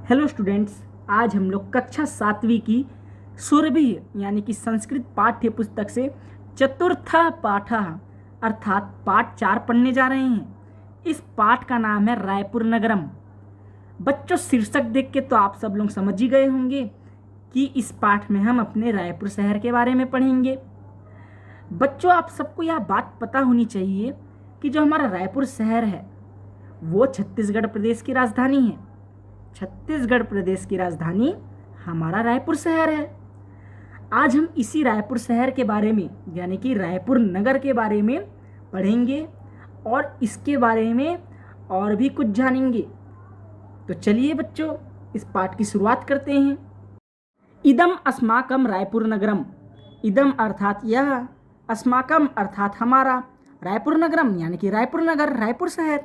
Hello students, आज हम लोग कक्षा 7वीं की सुरभि यानी कि संस्कृत पाठ्य पुस्तक से चतुर्थ पाठ अर्थात पाठ 4 पढ़ने जा रहे हैं। इस पाठ का नाम है रायपुर नगरम। बच्चों, शीर्षक देख के तो आप सब लोग समझ ही गए होंगे कि इस पाठ में हम अपने रायपुर शहर के बारे में पढ़ेंगे। बच्चों, आप सबको यह बात पता होनी चाहिए कि जो हमारा रायपुर शहर है वो छत्तीसगढ़ प्रदेश की राजधानी है। छत्तीसगढ़ प्रदेश की राजधानी हमारा रायपुर शहर है। आज हम इसी रायपुर शहर के बारे में यानी कि रायपुर नगर के बारे में पढ़ेंगे और इसके बारे में और भी कुछ जानेंगे। तो चलिए बच्चों, इस पाठ की शुरुआत करते हैं। इदम अस्माकम रायपुर नगरम। इदम अर्थात यह, अस्माकम अर्थात हमारा, रायपुर नगरम यानी कि रायपुर नगर, रायपुर शहर,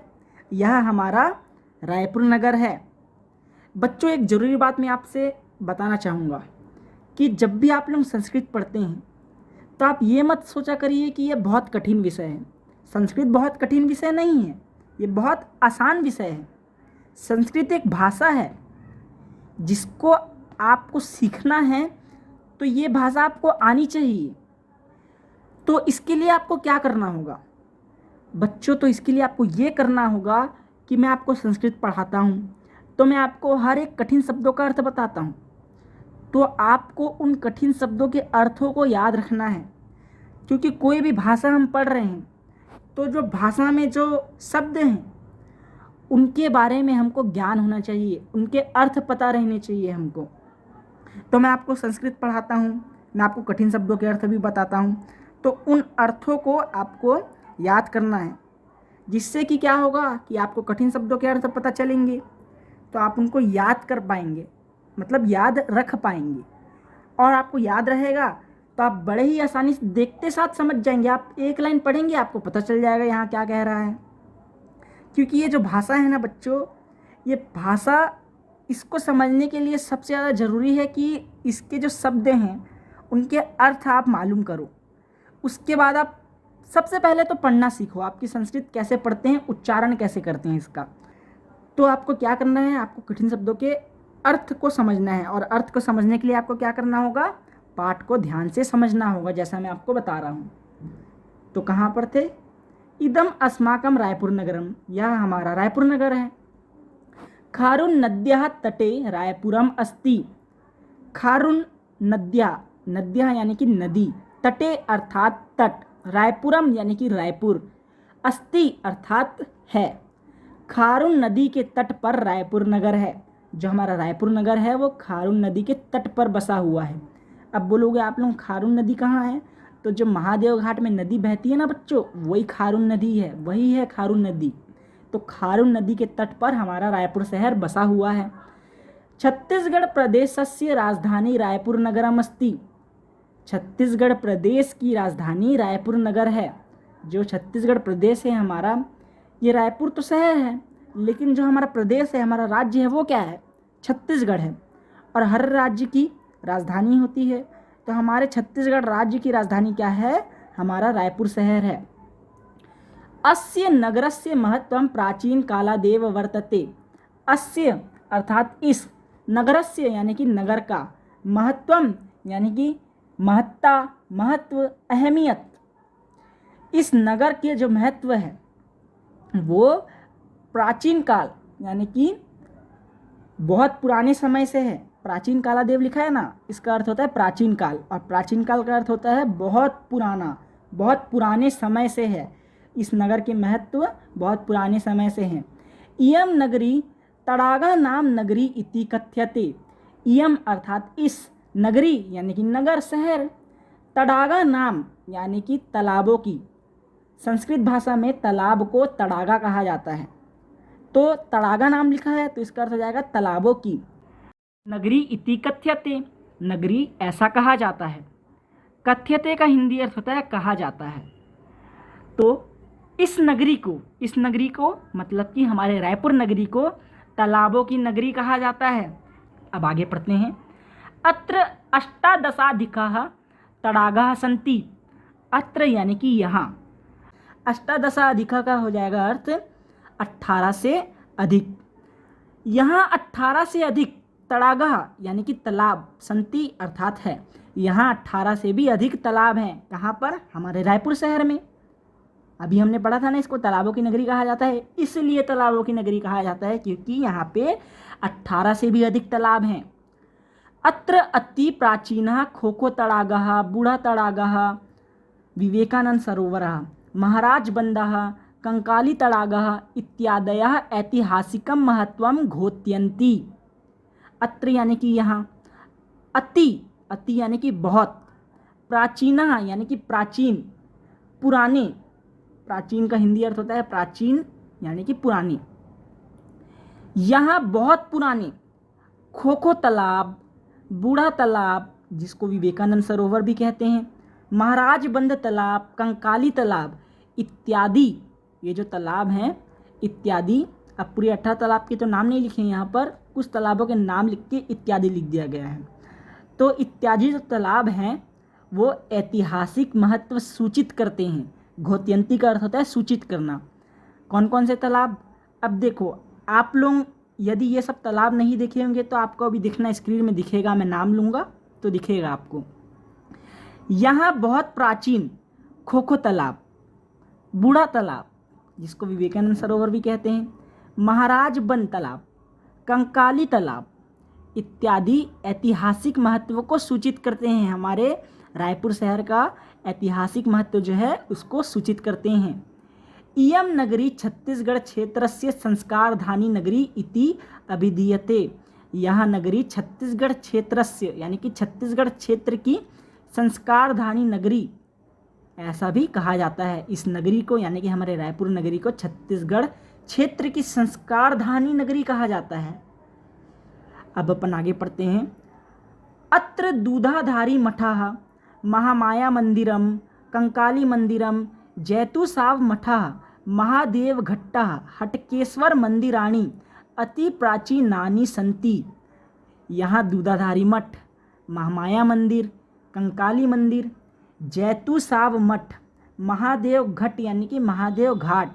यह हमारा रायपुर नगर है। बच्चों, एक ज़रूरी बात मैं आपसे बताना चाहूँगा कि जब भी आप लोग संस्कृत पढ़ते हैं तो आप ये मत सोचा करिए कि यह बहुत कठिन विषय है। संस्कृत बहुत कठिन विषय नहीं है, ये बहुत आसान विषय है। संस्कृत एक भाषा है जिसको आपको सीखना है, तो ये भाषा आपको आनी चाहिए। तो इसके लिए आपको क्या करना होगा बच्चों? तो इसके लिए आपको ये करना होगा कि मैं आपको संस्कृत पढ़ाता हूँ तो मैं आपको हर एक कठिन शब्दों का अर्थ बताता हूँ। तो आपको उन कठिन शब्दों के अर्थों को याद रखना है, क्योंकि कोई भी भाषा हम पढ़ रहे हैं तो जो भाषा में जो शब्द हैं उनके बारे में हमको ज्ञान होना चाहिए, उनके अर्थ पता रहने चाहिए हमको। तो मैं आपको संस्कृत पढ़ाता हूँ, मैं आपको कठिन शब्दों के अर्थ भी बताता हूँ, तो उन अर्थों को आपको याद करना है, जिससे कि क्या होगा कि आपको कठिन शब्दों के अर्थ पता चलेंगे तो आप उनको याद कर पाएंगे, मतलब याद रख पाएंगे। और आपको याद रहेगा तो आप बड़े ही आसानी से देखते साथ समझ जाएंगे। आप एक लाइन पढ़ेंगे, आपको पता चल जाएगा यहाँ क्या कह रहा है। क्योंकि ये जो भाषा है ना बच्चों, ये भाषा, इसको समझने के लिए सबसे ज़्यादा ज़रूरी है कि इसके जो शब्द हैं उनके अर्थ आप मालूम करो। उसके बाद आप सबसे पहले तो पढ़ना सीखो, आपकी संस्कृत कैसे पढ़ते हैं, उच्चारण कैसे करते हैं इसका। तो आपको क्या करना है, आपको कठिन शब्दों के अर्थ को समझना है, और अर्थ को समझने के लिए आपको क्या करना होगा, पाठ को ध्यान से समझना होगा, जैसा मैं आपको बता रहा हूँ। तो कहाँ पर थे? इदम अस्माकम रायपुर नगरम, यह हमारा रायपुर नगर है। खारुन नद्या तटे रायपुरम अस्ति। खारुन नद्या, नद्या यानी कि नदी, तटे अर्थात तट, रायपुरम यानी कि रायपुर, अस्ति अर्थात है। खारून नदी के तट पर रायपुर नगर है। जो हमारा रायपुर नगर है वो खारून नदी के तट पर बसा हुआ है। अब बोलोगे आप लोग खारून नदी कहाँ है? तो जो महादेव घाट में नदी बहती है ना बच्चों, वही खारून नदी है, वही है खारून नदी। तो खारून नदी के तट पर हमारा रायपुर शहर बसा हुआ है। छत्तीसगढ़ प्रदेशस्य राजधानी रायपुर नगरमस्ति। छत्तीसगढ़ प्रदेश की राजधानी रायपुर नगर है। जो छत्तीसगढ़ प्रदेश है हमारा, ये रायपुर तो शहर है, लेकिन जो हमारा प्रदेश है, हमारा राज्य है, वो क्या है? छत्तीसगढ़ है। और हर राज्य की राजधानी होती है, तो हमारे छत्तीसगढ़ राज्य की राजधानी क्या है? हमारा रायपुर शहर है। अस्य नगरस्य महत्वं प्राचीन कालादेव वर्तते। अस्य अर्थात इस, नगरस्य यानी कि नगर का, महत्वम यानी कि महत्ता, महत्व, अहमियत, इस नगर के जो महत्व है वो प्राचीन काल यानी कि बहुत पुराने समय से है। प्राचीन कालादेव लिखा है ना, इसका अर्थ होता है प्राचीन काल, और प्राचीन काल का अर्थ होता है बहुत पुराना, बहुत पुराने समय से है। इस नगर के महत्व बहुत पुराने समय से हैं। इयम नगरी तड़ागा नाम नगरी इति कथ्यते। इयम अर्थात इस, नगरी यानी कि नगर, शहर, तड़ागा नाम यानी कि तालाबों की, संस्कृत भाषा में तालाब को तड़ागा कहा जाता है। तो तड़ागा नाम लिखा है तो इसका अर्थ हो जाएगा तालाबों की। नगरी इति कथ्यते, नगरी ऐसा कहा जाता है। कथ्यते का हिंदी अर्थ होता है कहा जाता है। तो इस नगरी को, इस नगरी को मतलब कि हमारे रायपुर नगरी को तालाबों की नगरी कहा जाता है। अब आगे पढ़ते हैं। अत्र अष्टादशाधिकाः तड़ागाः सन्ति। अत्र यानी कि यहाँ, अष्टादशाधिका का हो जाएगा अर्थ 18 से अधिक। यहाँ 18 से अधिक तड़ागह यानी कि तालाब संति अर्थात है। यहाँ 18 से भी अधिक तालाब हैं। कहाँ पर? हमारे रायपुर शहर में। अभी हमने पढ़ा था ना, इसको तालाबों की नगरी कहा जाता है। इसलिए तालाबों की नगरी कहा जाता है क्योंकि यहाँ पे 18 से भी अधिक तालाब हैं। अत्र अति प्राचीनः खोखो तडागः, बूढ़ा तडागः, विवेकानंद सरोवरः, महाराज बंदः, कंकाली तडागः इत्यादयः ऐतिहासिकं महत्वं घोषयन्ति। अत्र यानी कि यहाँ, अति, अति यानी कि बहुत, प्राचीनः यानी कि प्राचीन, पुराने, प्राचीन का हिंदी अर्थ होता है प्राचीन यानी कि पुराने, यहाँ बहुत पुराने खोखो तालाब, बूढ़ा तालाब जिसको विवेकानंद सरोवर भी कहते हैं, महाराज बंद तालाब, कंकाली तालाब इत्यादि, ये जो तालाब हैं इत्यादि। अब पूरे 18 तालाब के तो नाम नहीं लिखे हैं यहाँ पर, कुछ तालाबों के नाम लिख के इत्यादि लिख दिया गया है। तो इत्यादि जो तालाब हैं वो ऐतिहासिक महत्व सूचित करते हैं। घोषयन्ति का अर्थ होता है सूचित करना। कौन कौन से तालाब? अब देखो, आप लोग यदि ये सब तालाब नहीं देखे होंगे तो आपको अभी दिखना, स्क्रीन में दिखेगा, मैं नाम लूँगा तो दिखेगा आपको। यहाँ बहुत प्राचीन खोखो तालाब, बूढ़ा तालाब जिसको विवेकानंद सरोवर भी कहते हैं, महाराज बंद तालाब, कंकाली तालाब इत्यादि ऐतिहासिक महत्व को सूचित करते हैं। हमारे रायपुर शहर का ऐतिहासिक महत्व जो है उसको सूचित करते हैं। इयम नगरी छत्तीसगढ़ क्षेत्रस्य संस्कारधानी नगरी इति अभिधीयते। यह नगरी छत्तीसगढ़ क्षेत्रस्य यानी कि छत्तीसगढ़ क्षेत्र की संस्कारधानी नगरी ऐसा भी कहा जाता है। इस नगरी को यानी कि हमारे रायपुर नगरी को छत्तीसगढ़ क्षेत्र की संस्कारधानी नगरी कहा जाता है। अब अपन आगे पढ़ते हैं। अत्र दूधाधारी मठः, महामाया मंदिरम, कंकाली मंदिरम, जैतुसाव मठः, महादेव घट्टः, हटकेश्वर मंदिराणि अति प्राचीनानि सन्ति। यहाँ दूधाधारी मठ, महामाया मंदिर, कंकाली मंदिर, जैतुसाव मठ, महादेव घट यानी कि महादेव घाट,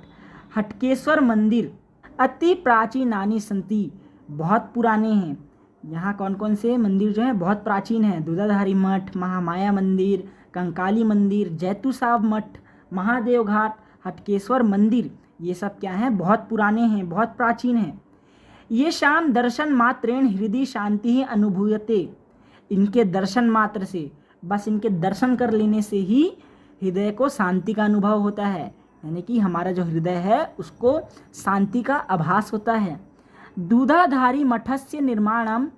हटकेश्वर मंदिर अति प्राचीनानि सन्ति, बहुत पुराने हैं। यहाँ कौन कौन से मंदिर जो हैं बहुत प्राचीन हैं? दूधाधारी मठ, महामाया मंदिर, कंकाली मंदिर, जैतुसाव मठ, महादेव घाट, हटकेश्वर मंदिर, ये सब क्या हैं? बहुत पुराने हैं, बहुत प्राचीन हैं। ये शाम दर्शन मात्रेण हृदय शांति ही अनुभूयते। इनके दर्शन मात्र से, बस इनके दर्शन कर लेने से ही हृदय को शांति का अनुभव होता है, यानी कि हमारा जो हृदय है उसको शांति का आभास होता है। दूधाधारी मठस्य निर्माणम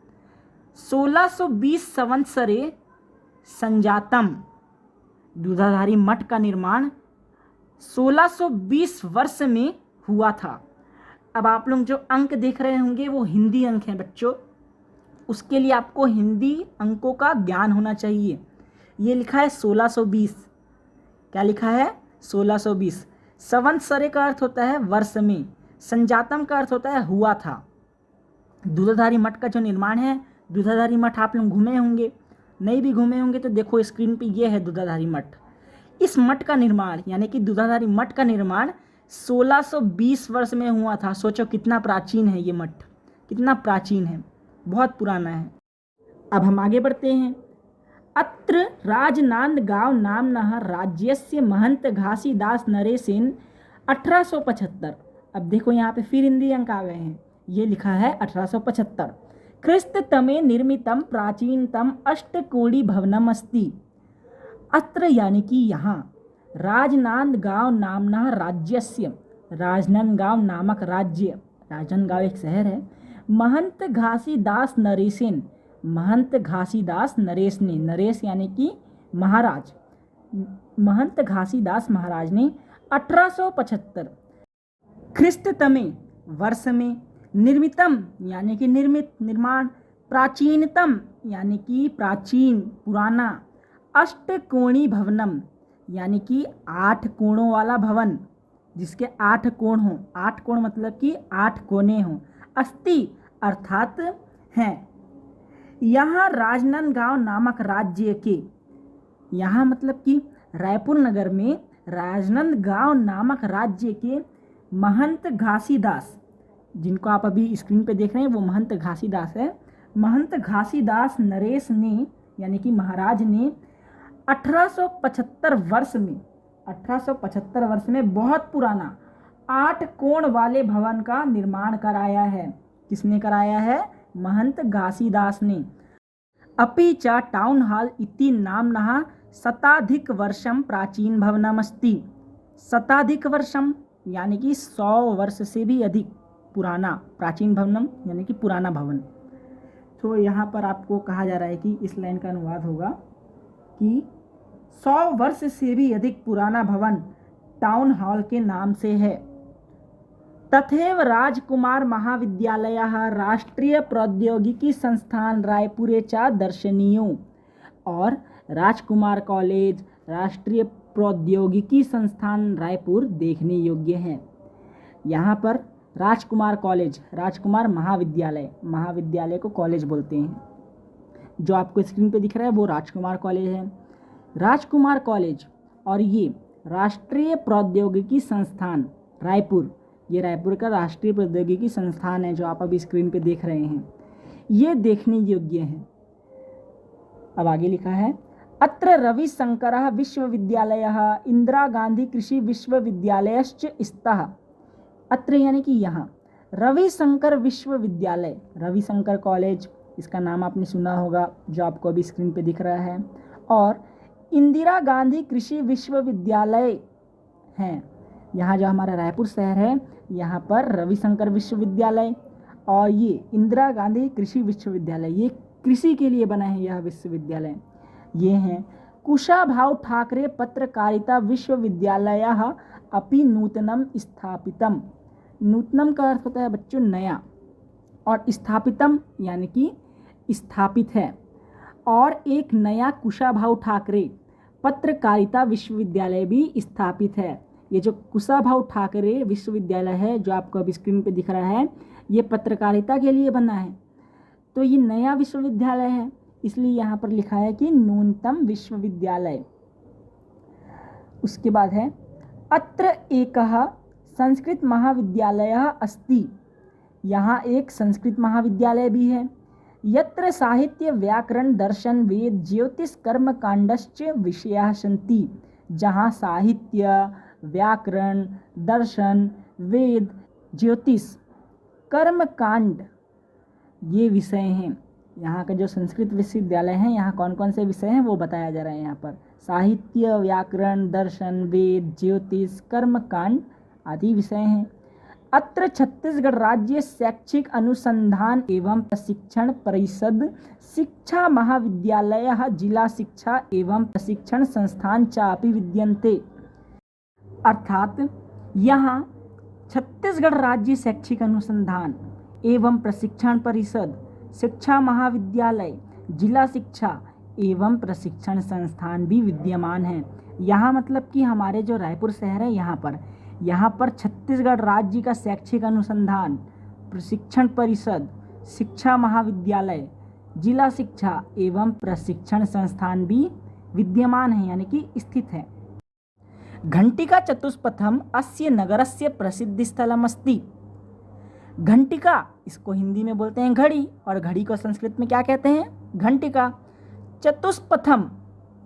1620 संवत्सरे संजातम। दूधाधारी मठ का निर्माण 1620 वर्ष में हुआ था। अब आप लोग जो अंक देख रहे होंगे वो हिंदी अंक हैं बच्चों, उसके लिए आपको हिंदी अंकों का ज्ञान होना चाहिए। ये लिखा है 1620, क्या लिखा है? 1620। संवत्सरे का अर्थ होता है वर्ष में, संजातम का अर्थ होता है हुआ था। दूधाधारी मठ का जो निर्माण है, दूधाधारी मठ आप लोग घूमे होंगे, नहीं भी घूमे होंगे तो देखो स्क्रीन पे ये है दूधाधारी मठ। इस मठ का निर्माण यानी कि दूधाधारी मठ का निर्माण 1620 वर्ष में हुआ था। सोचो कितना प्राचीन है ये मठ, कितना प्राचीन है, बहुत पुराना है। अब हम आगे बढ़ते हैं। अत्र राजनांदगांव नामनः राज्यस्य महंत घासीदास नरेसेन 1875। अब देखो यहाँ पे फिर हिंदी अंक आ गए हैं, ये लिखा है 1875। ख्रिस्ततमे निर्मितम प्राचीनतम अष्टकोणी भवनम अस्ति। अत्र यानी कि यहाँ राजनांदगांव नामना राज्यस्य, राजनांदगांव नामक राज्य, राजनांदगांव एक शहर है, महंत घासीदास नरेसेन, महंत घासीदास नरेश ने, नरेश यानी कि महाराज, महंत घासीदास महाराज ने 1875 ख्रिस्ततमे वर्ष में, निर्मितम यानी कि निर्मित, निर्माण, प्राचीनतम यानी कि प्राचीन, पुराना, अष्टकोणी भवनम यानी कि 8 कोणों वाला भवन, जिसके 8 कोण हों, 8 कोण मतलब कि 8 कोने हों, अस्ति अर्थात हैं। यहाँ राजनांदगांव नामक राज्य के, यहाँ मतलब कि रायपुर नगर में राजनांदगांव नामक राज्य के महंत घासीदास, जिनको आप अभी स्क्रीन पे देख रहे हैं वो महंत घासीदास है। महंत घासीदास नरेश ने यानी कि महाराज ने 1875 वर्ष में बहुत पुराना 8 कोण वाले भवन का निर्माण कराया है। किसने कराया है? महंत घासीदास ने। अपि च टाउन हॉल इति नाम्नः शताधिक वर्षं प्राचीन भवनमस्ति। शताधिक वर्षम यानी कि 100 वर्ष से भी अधिक पुराना, प्राचीन भवनम यानी कि पुराना भवन। तो यहाँ पर आपको कहा जा रहा है कि इस लाइन का अनुवाद होगा कि 100 वर्ष से भी अधिक पुराना भवन टाउन हॉल के नाम से है। तथैव राजकुमार महाविद्यालयः राष्ट्रीय प्रौद्योगिकी संस्थान रायपुरे च दर्शनीयो। और राजकुमार कॉलेज, राष्ट्रीय प्रौद्योगिकी संस्थान रायपुर देखने योग्य हैं। यहाँ पर राजकुमार कॉलेज, राजकुमार महाविद्यालय, महाविद्यालय को कॉलेज बोलते हैं। जो आपको स्क्रीन पे दिख रहा है वो राजकुमार कॉलेज है। राजकुमार कॉलेज और ये राष्ट्रीय प्रौद्योगिकी संस्थान रायपुर, ये रायपुर का राष्ट्रीय प्रौद्योगिकी संस्थान है जो आप अभी स्क्रीन पे देख रहे हैं, ये देखने योग्य हैं। अब आगे लिखा है अत्र रविशंकरः विश्वविद्यालयः इंदिरा गांधी कृषि विश्वविद्यालयश्च स्तः। अत्र यानी कि यहाँ रविशंकर विश्वविद्यालय, रविशंकर कॉलेज, इसका नाम आपने सुना होगा जो आपको अभी स्क्रीन पे दिख रहा है, और इंदिरा गांधी कृषि विश्वविद्यालय हैं। यहाँ जो हमारा रायपुर शहर है यहाँ पर रविशंकर विश्वविद्यालय और ये इंदिरा गांधी कृषि विश्वविद्यालय, ये कृषि के लिए बना है यह विश्वविद्यालय। ये हैं कुशाभाऊ ठाकरे पत्रकारिता विश्वविद्यालयः अपि नूतनम स्थापितम। नूतनम का अर्थ होता है बच्चों नया, और स्थापितम यानी कि स्थापित है। और एक नया कुशाभाऊ ठाकरे पत्रकारिता विश्वविद्यालय भी स्थापित है। ये जो कुशाभाऊ ठाकरे विश्वविद्यालय है जो आपको अभी स्क्रीन पे दिख रहा है, ये पत्रकारिता के लिए बना है, तो ये नया विश्वविद्यालय है, इसलिए यहाँ पर लिखा है कि न्यूनतम विश्वविद्यालय। उसके बाद है अत्र एकः संस्कृत महाविद्यालयः अस्ति। यहाँ एक संस्कृत महाविद्यालय भी है। यत्र साहित्य व्याकरण दर्शन वेद ज्योतिष कर्म कांडश्च विषयाः सन्ति। जहाँ साहित्य व्याकरण दर्शन वेद ज्योतिष कर्म कांड ये विषय हैं। यहाँ का जो संस्कृत विश्वविद्यालय है यहाँ कौन कौन से विषय हैं वो बताया जा रहा है। यहाँ पर साहित्य व्याकरण दर्शन वेद ज्योतिष कर्म कांड आदि विषय हैं। अत्र छत्तीसगढ़ राज्य शैक्षिक अनुसंधान एवं प्रशिक्षण परिषद शिक्षा महाविद्यालयः जिला शिक्षा एवं प्रशिक्षण संस्थान चापि विद्यन्ते। अर्थात यहाँ छत्तीसगढ़ राज्य शैक्षिक अनुसंधान एवं प्रशिक्षण परिषद शिक्षा महाविद्यालय जिला शिक्षा एवं प्रशिक्षण संस्थान भी विद्यमान हैं। यहाँ मतलब कि हमारे जो रायपुर शहर है यहाँ पर छत्तीसगढ़ राज्य का शैक्षिक अनुसंधान प्रशिक्षण परिषद शिक्षा महाविद्यालय जिला शिक्षा एवं प्रशिक्षण संस्थान भी विद्यमान है यानी कि स्थित है। घंटिका चतुष्पथम अस्य नगरस्य प्रसिद्ध स्थलमस्ति। घंटिका इसको हिंदी में बोलते हैं घड़ी, और घड़ी को संस्कृत में क्या कहते हैं? घंटिका। चतुष्पथम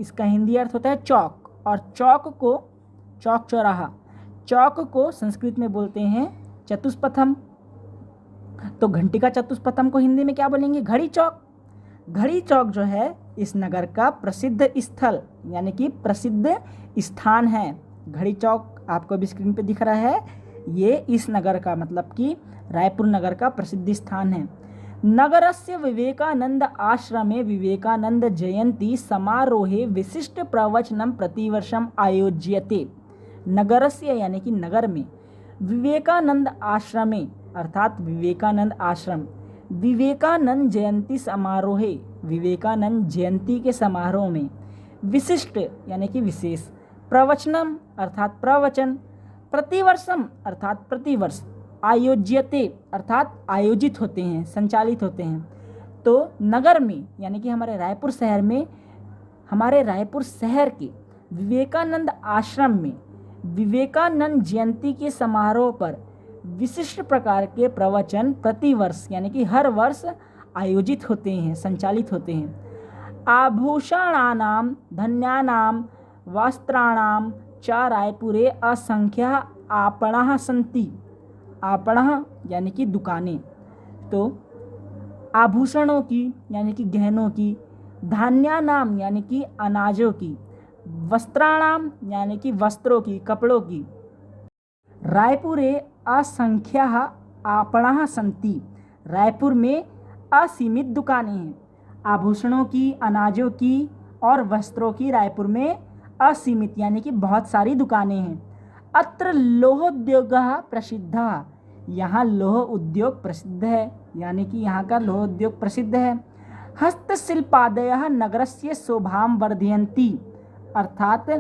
इसका हिंदी अर्थ होता है चौक, और चौक को चौक चौराहा, चौक को संस्कृत में बोलते हैं चतुष्पथम। तो घंटिका चतुष्पथम को हिंदी में क्या बोलेंगे? घड़ी चौक। घड़ी चौक जो है इस नगर का प्रसिद्ध स्थल यानी कि प्रसिद्ध स्थान है। घड़ी चौक आपको भी स्क्रीन पे दिख रहा है, ये इस नगर का मतलब कि रायपुर नगर का प्रसिद्ध स्थान है। नगरस्य विवेकानंद आश्रमे विवेकानंद जयंती समारोहे विशिष्ट प्रवचनम प्रतिवर्षम आयोज्यते। नगरस्य यानी कि नगर में, विवेकानंद आश्रमे अर्थात विवेकानंद आश्रम, विवेकानंद जयंती समारोहे विवेकानंद जयंती के समारोह में, विशिष्ट यानी कि विशेष, प्रवचनम अर्थात प्रवचन, प्रतिवर्षम अर्थात प्रतिवर्ष, आयोज्यते अर्थात आयोजित होते हैं, संचालित होते हैं। तो नगर में यानी कि हमारे रायपुर शहर में, हमारे रायपुर शहर के विवेकानंद आश्रम में विवेकानंद जयंती के समारोह पर विशिष्ट प्रकार के प्रवचन प्रतिवर्ष यानी कि हर वर्ष आयोजित होते हैं, संचालित होते हैं। आभूषणानां धन्यानां वस्त्राणां च रायपुरे असंख्य आपणाः सन्ति। आपणाः यानी कि दुकानें, तो आभूषणों की यानी कि गहनों की, धान्यानाम यानी कि अनाजों की, वस्त्राणाम यानी कि वस्त्रों की, कपड़ों की, रायपुरे असंख्याः आपणाः सन्ति। रायपुर में असीमित दुकानें हैं। आभूषणों की, अनाजों की और वस्त्रों की रायपुर में असीमित यानी कि बहुत सारी दुकानें हैं। अत्र लोहोद्योगः प्रसिद्धः। यहाँ लोह उद्योग प्रसिद्ध है, यानी कि यहाँ का लोह उद्योग प्रसिद्ध है। हस्तशिल्पादयः नगरस्य शोभां वर्धयन्ति, अर्थात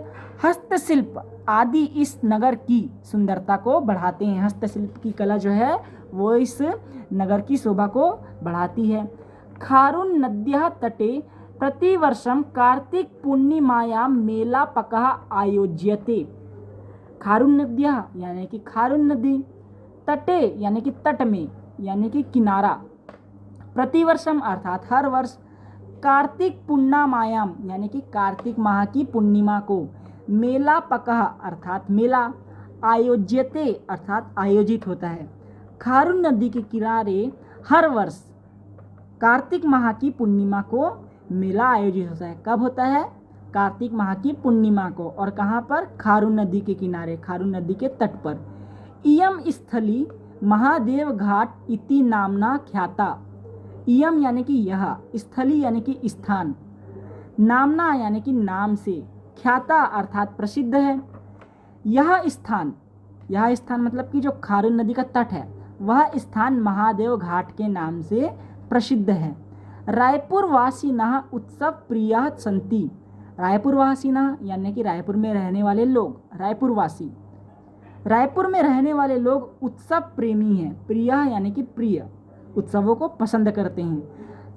हस्तशिल्प आदि इस नगर की सुंदरता को बढ़ाते हैं। हस्तशिल्प की कला जो है वो इस नगर की शोभा को बढ़ाती है। खारुन नद्याः तटे प्रतिवर्षं कार्तिक पूर्णिमायां मेलापकः आयोज्यते। खारुन नद्याः यानी कि खारुन नदी, तटे यानी कि तट में यानी कि किनारा, प्रतिवर्षम अर्थात हर वर्ष, कार्तिक पूर्णिमायाम यानी कि कार्तिक माह की पूर्णिमा को, मेलापकः अर्थात मेला, आयोज्यते अर्थात आयोजित होता है। खारुन नदी के किनारे हर वर्ष कार्तिक माह की पूर्णिमा को मेला आयोजित होता है। कब होता है? कार्तिक माह की पूर्णिमा को। और कहाँ पर? खारुन नदी के किनारे, खारुन नदी के तट पर। इयम स्थली महादेव घाट इति नामना ख्याता। इयम यानी कि यह, स्थली यानी कि स्थान, नामना यानी कि नाम से, ख्याता अर्थात प्रसिद्ध है। यह स्थान मतलब कि जो खारुन नदी का तट है वह स्थान महादेव घाट के नाम से प्रसिद्ध है। रायपुर वासिनः उत्सव प्रियः सन्ति। रायपुर वासिनः यानी कि रायपुर में रहने वाले लोग, रायपुर वासी, रायपुर में रहने वाले लोग उत्सव प्रेमी हैं। प्रिय यानी कि प्रिय, उत्सवों को पसंद करते हैं।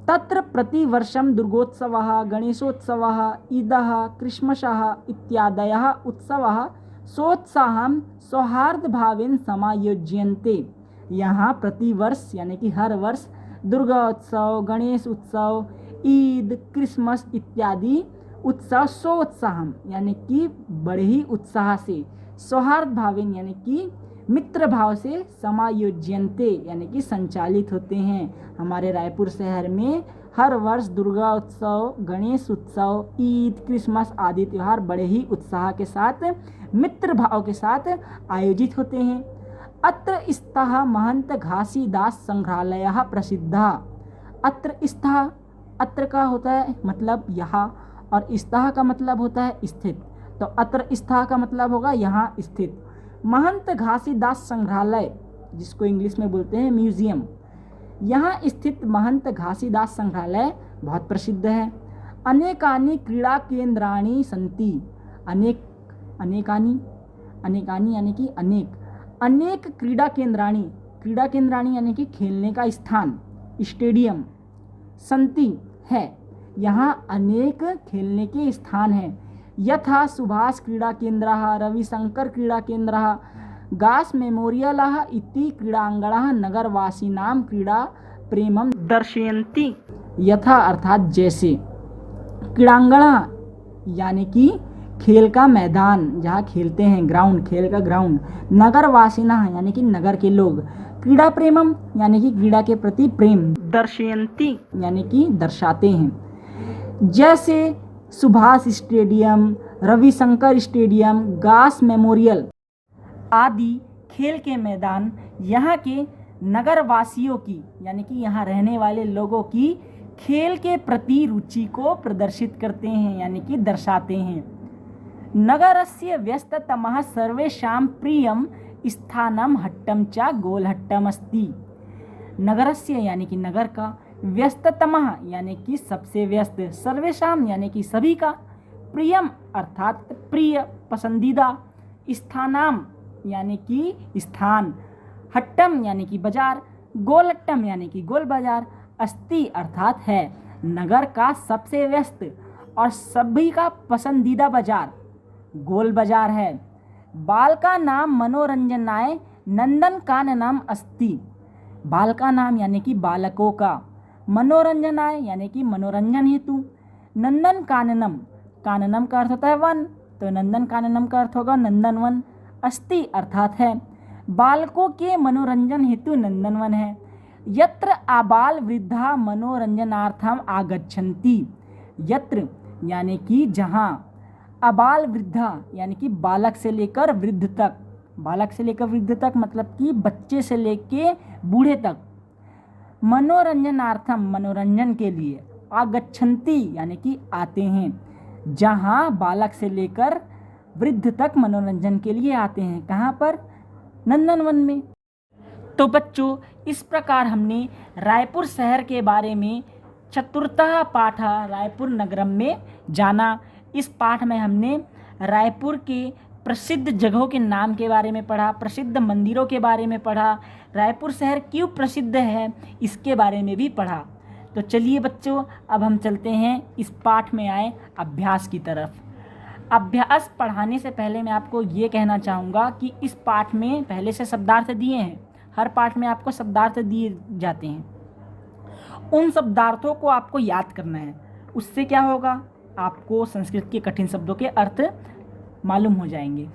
तत्र प्रतिवर्षं दुर्गोत्सवः, गणेशोत्सवः, ईदः, क्रिसमसः इत्यादयः उत्सवः सोत्साहं सौहार्दभावेन समायोज्यन्ते। यहाँ प्रतिवर्ष यानी कि हर वर्ष दुर्गा उत्सव, गणेश उत्सव, ईद, क्रिसमस इत्यादि उत्सव सोत्साहम यानी कि बड़े ही उत्साह से, सौहार्द भावेन यानी कि मित्र भाव से, समायोज्यन्ते यानी कि संचालित होते हैं। हमारे रायपुर शहर में हर वर्ष दुर्गा उत्सव, गणेश उत्सव, ईद, क्रिसमस आदि त्यौहार बड़े ही उत्साह के साथ, मित्र भाव के साथ आयोजित होते हैं। अत्र स्थः महंत घासीदास संग्रहालयः प्रसिद्धः। अत्र स्थः, अत्र का होता है मतलब यहाँ, और स्थः का मतलब होता है स्थित। तो अत्र स्थः का मतलब होगा यहाँ स्थित। महंत घासीदास संग्रहालय, जिसको इंग्लिश में बोलते हैं म्यूजियम, यहाँ स्थित महंत घासीदास संग्रहालय बहुत प्रसिद्ध है। अनेकानि क्रीड़ा केंद्राणि सन्ति। अनेकानि यानी कि अनेक क्रीड़ा केंद्राणि यानी कि खेलने का स्थान, स्टेडियम, सन्ति है, यहाँ अनेक खेलने के स्थान हैं। यथा सुभाष क्रीड़ा केंद्रः, रविशंकर क्रीड़ा केंद्रः, गास मेमोरियलः इति क्रीडांगणः नगरवासिनां क्रीड़ा प्रेमं दर्शयन्ति। यथा अर्थात जैसे, क्रीडांगण यानी कि खेल का मैदान जहाँ खेलते हैं, ग्राउंड, खेल का ग्राउंड, नगरवासिना यानी कि नगर के लोग, क्रीड़ा प्रेमम यानी कि क्रीड़ा के प्रति प्रेम, दर्शयन्ति यानी कि दर्शाते हैं। जैसे सुभाष स्टेडियम, रविशंकर स्टेडियम, गास मेमोरियल आदि खेल के मैदान यहाँ के नगरवासियों की यानी कि यहाँ रहने वाले लोगों की खेल के प्रति रुचि को प्रदर्शित करते हैं यानी कि दर्शाते हैं। नगरस्य व्यस्ततमः सर्वेषां प्रियं स्थानं हट्टं च गोलहट्टम् अस्ति। नगरस्य यानी कि नगर का, व्यस्ततमः यानी कि सबसे व्यस्त, सर्वेषां यानी कि सभी का, प्रियम अर्थात प्रिय, पसंदीदा, स्थानाम यानी कि स्थान, हट्टम यानी कि बाजार, गोलहट्टम यानी कि गोल बाजार, अस्ति अर्थात है। नगर का सबसे व्यस्त और सभी का पसंदीदा बाजार गोल बाजार है। बाल का नाम मनोरंजनाय नंदन काननम अस्ति, बालका नाम यानी कि बालकों का, मनोरंजनाय यानी कि मनोरंजन हेतु, नंदन काननम, काननम का अर्थ होता है वन, तो नंदन काननम का अर्थ होगा नंदनवन, अस्ति अर्थात है, बालकों के मनोरंजन हेतु नंदनवन है, यत्र आबाल वृद्धा मनोरंजनार्थम आगच्छन्ति, यत्र यानी कि जहाँ, आबाल वृद्धा यानी कि बालक से लेकर वृद्ध तक, बालक से लेकर वृद्ध तक मतलब कि बच्चे से लेकर बूढ़े तक, मनोरंजनार्थम मनोरंजन के लिए, आगच्छन्ति यानी कि आते हैं, जहाँ बालक से लेकर वृद्ध तक मनोरंजन के लिए आते हैं, कहाँ पर, नंदनवन में। तो बच्चों इस प्रकार हमने रायपुर शहर के बारे में चतुर्थः पाठ रायपुर नगरम में जाना। इस पाठ में हमने रायपुर के प्रसिद्ध जगहों के नाम के बारे में पढ़ा, प्रसिद्ध मंदिरों के बारे में पढ़ा, रायपुर शहर क्यों प्रसिद्ध है इसके बारे में भी पढ़ा। तो चलिए बच्चों अब हम चलते हैं इस पाठ में आए अभ्यास की तरफ। अभ्यास पढ़ाने से पहले मैं आपको ये कहना चाहूँगा कि इस पाठ में पहले से शब्दार्थ दिए हैं, हर पाठ में आपको शब्दार्थ दिए जाते हैं, उन शब्दार्थों को आपको याद करना है। उससे क्या होगा, आपको संस्कृत के कठिन शब्दों के अर्थ मालूम हो जाएंगे।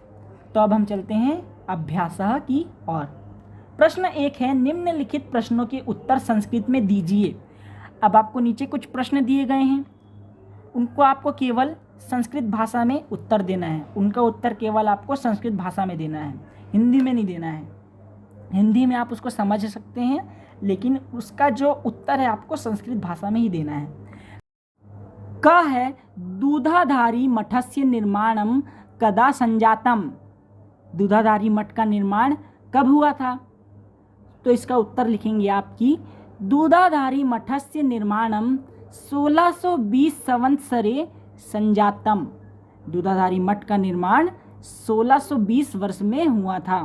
तो अब हम चलते हैं अभ्यास की ओर। प्रश्न 1 है, निम्नलिखित प्रश्नों के उत्तर संस्कृत में दीजिए। अब आपको नीचे कुछ प्रश्न दिए गए हैं, उनको आपको केवल संस्कृत भाषा में उत्तर देना है, उनका उत्तर केवल आपको संस्कृत भाषा में देना है, हिंदी में नहीं देना है। हिंदी में आप उसको समझ सकते हैं लेकिन उसका जो उत्तर है आपको संस्कृत भाषा में ही देना है। क है, दूधाधारी मठस्य निर्माणम कदा संजातम, दूधाधारी मठ का निर्माण कब हुआ था। तो इसका उत्तर लिखेंगे आपकी, दूधाधारी मठस्य निर्माणम 1620 संवत्सरे संजातम, दूधाधारी मठ का निर्माण 1620 वर्ष में हुआ था।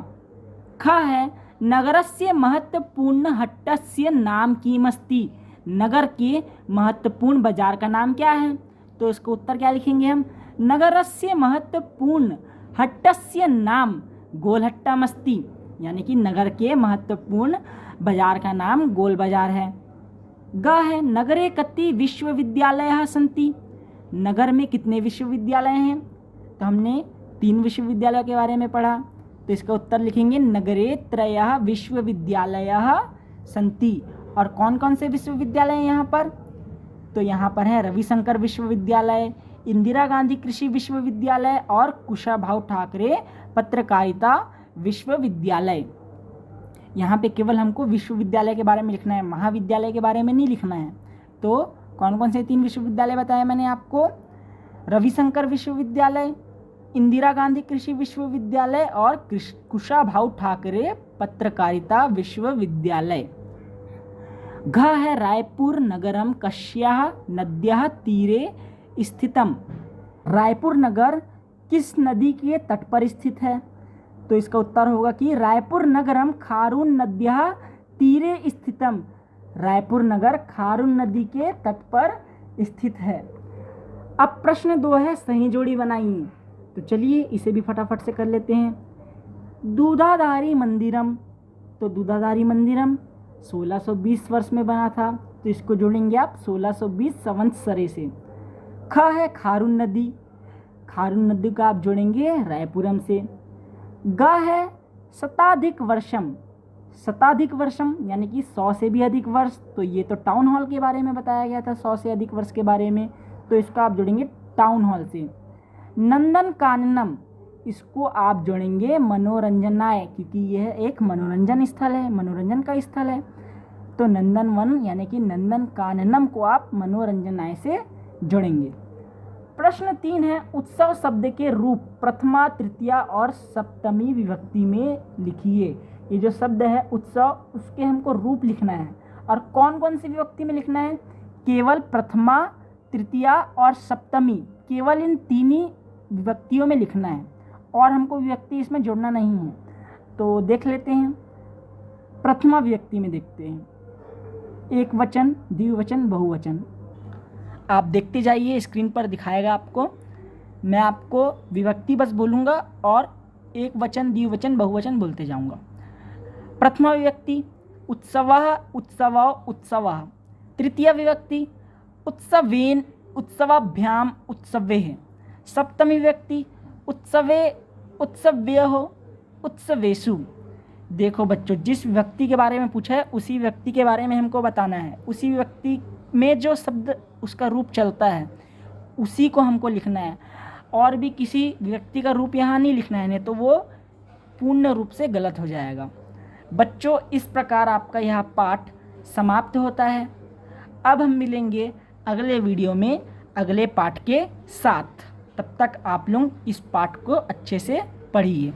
ख है, नगरस्य महत्वपूर्ण हट्टस्य नाम किमस्ति, नगर के महत्वपूर्ण बाजार का नाम क्या है। तो इसका उत्तर क्या लिखेंगे हम, नगरस्य महत्वपूर्ण हट्टस्य नाम गोलहट्टमस्ति, यानी कि नगर के महत्वपूर्ण बाजार का नाम गोल बाजार है। ग है, नगरे कति विश्वविद्यालयाः सन्ति, नगर में कितने विश्वविद्यालय हैं। तो हमने 3 विश्वविद्यालयों के बारे में पढ़ा, तो इसका उत्तर लिखेंगे नगरे त्रयः विश्वविद्यालयाः सन्ति। और कौन कौन से विश्वविद्यालय हैं यहाँ पर, तो यहाँ पर है रविशंकर विश्वविद्यालय, इंदिरा गांधी कृषि विश्वविद्यालय और कुशाभाऊ ठाकरे पत्रकारिता विश्वविद्यालय। यहाँ पे केवल हमको विश्वविद्यालय के बारे में लिखना है, महाविद्यालय के बारे में नहीं लिखना है। तो कौन कौन से 3 विश्वविद्यालय बताए मैंने आपको, रविशंकर विश्वविद्यालय, इंदिरा गांधी कृषि विश्वविद्यालय और कुशाभाऊ ठाकरे पत्रकारिता विश्वविद्यालय। घ है, रायपुर नगरम कस्याः नद्याः तीरे स्थितम, रायपुर नगर किस नदी के तट पर स्थित है। तो इसका उत्तर होगा कि रायपुर नगरम खारून नद्याः तीरे स्थितम, रायपुर नगर खारून नदी के तट पर स्थित है। अब प्रश्न 2 है, सही जोड़ी बनाइए। तो चलिए इसे भी फटाफट से कर लेते हैं। दूधाधारी मंदिरम, तो दूधाधारी मंदिरम 1620 वर्ष में बना था, तो इसको जोड़ेंगे आप 1620 संवत्सरे से। ख है, खारून नदी, खारून नदी का आप जोड़ेंगे रायपुरम से। ग है, शताधिक वर्षम, शताधिक वर्षम यानी कि 100 से भी अधिक वर्ष, तो ये तो टाउन हॉल के बारे में बताया गया था 100 से अधिक वर्ष के बारे में, तो इसका आप जोड़ेंगे टाउन हॉल से। नंदन काननम, इसको आप जोड़ेंगे मनोरंजनाय, क्योंकि यह एक मनोरंजन स्थल है, मनोरंजन का स्थल है। तो नंदनवन यानी कि नंदन काननम को आप मनोरंजनाय से जोड़ेंगे। प्रश्न 3 है, उत्सव शब्द के रूप प्रथमा, तृतीया और सप्तमी विभक्ति में लिखिए। ये जो शब्द है उत्सव, उसके हमको रूप लिखना है, और कौन कौन सी विभक्ति में लिखना है, केवल प्रथमा, तृतीया और सप्तमी, केवल इन 3 ही विभक्तियों में लिखना है, और हमको विभक्ति इसमें जोड़ना नहीं है। तो देख लेते हैं, प्रथमा विभक्ति में देखते हैं, एक वचन, द्विवचन, बहुवचन। आप देखते जाइए, स्क्रीन पर दिखाएगा आपको, मैं आपको विभक्ति बस बोलूँगा और एक वचन, द्विवचन, बहुवचन बोलते जाऊँगा। प्रथमा विभक्ति उत्सवः उत्सवौ उत्सवः। तृतीया विभक्ति उत्सवेन उत्सवाभ्याम उत्सवेः। सप्तमी विभक्ति उत्सवे उत्सव्यः उत्सवेषु। देखो बच्चों, जिस व्यक्ति के बारे में पूछा है उसी व्यक्ति के बारे में हमको बताना है, उसी व्यक्ति में जो शब्द उसका रूप चलता है उसी को हमको लिखना है, और भी किसी व्यक्ति का रूप यहाँ नहीं लिखना है, नहीं तो वो पूर्ण रूप से गलत हो जाएगा। बच्चों, इस प्रकार आपका यह पाठ समाप्त होता है। अब हम मिलेंगे अगले वीडियो में अगले पाठ के साथ। तब तक आप लोग इस पाठ को अच्छे से पढ़िए।